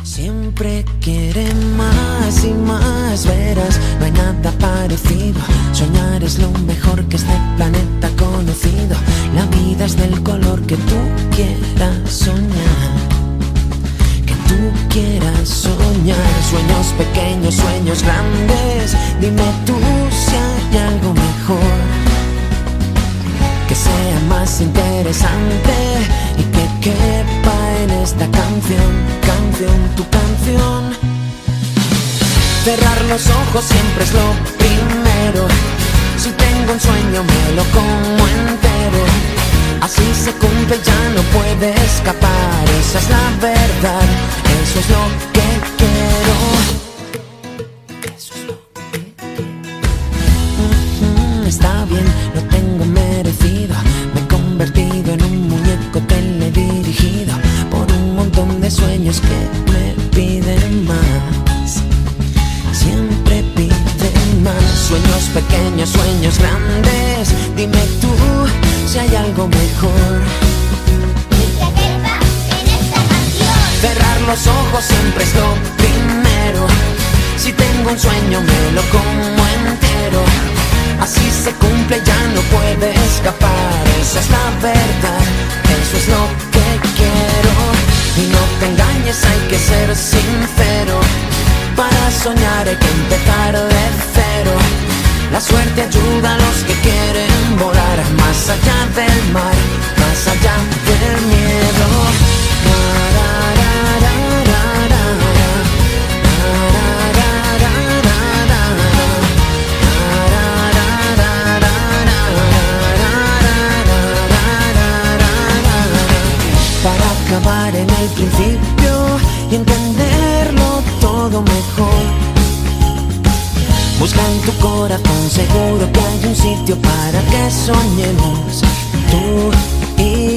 Siempre quiere más y más, verás, no hay nada parecido. Soñar es lo mejor que este planeta ha conocido. La vida es del color que tú quieras soñar, que tú quieras soñar. Sueños pequeños, sueños grandes, dime tú si hay algo mejor, que sea más interesante y que quepa en esta canción, tu canción. Cerrar los ojos siempre es lo primero. Si tengo un sueño me lo como entero. Así se cumple, ya no puede escapar. Esa es la verdad, eso es lo que quiero. Eso es lo que quiero. Está bien, lo tengo merecido. Me he convertido en un muñeco teledirigido por un montón de sueños que me piden más. Siempre piden más. Sueños pequeños, sueños grandes, dime tú si hay algo mejor. Cerrar los ojos siempre es lo primero. Si tengo un sueño me lo como entero. Así se cumple, ya no puede escapar. Esa es la verdad, eso es lo que quiero. Y no te engañes, hay que ser sincero. Para soñar hay que empezar de cero. La suerte ayuda a los que quieren volar más allá del mar, más allá del miedo. Para acabar en el principio y entenderlo todo mejor, busca en tu corazón, seguro que hay un sitio para que soñemos tú y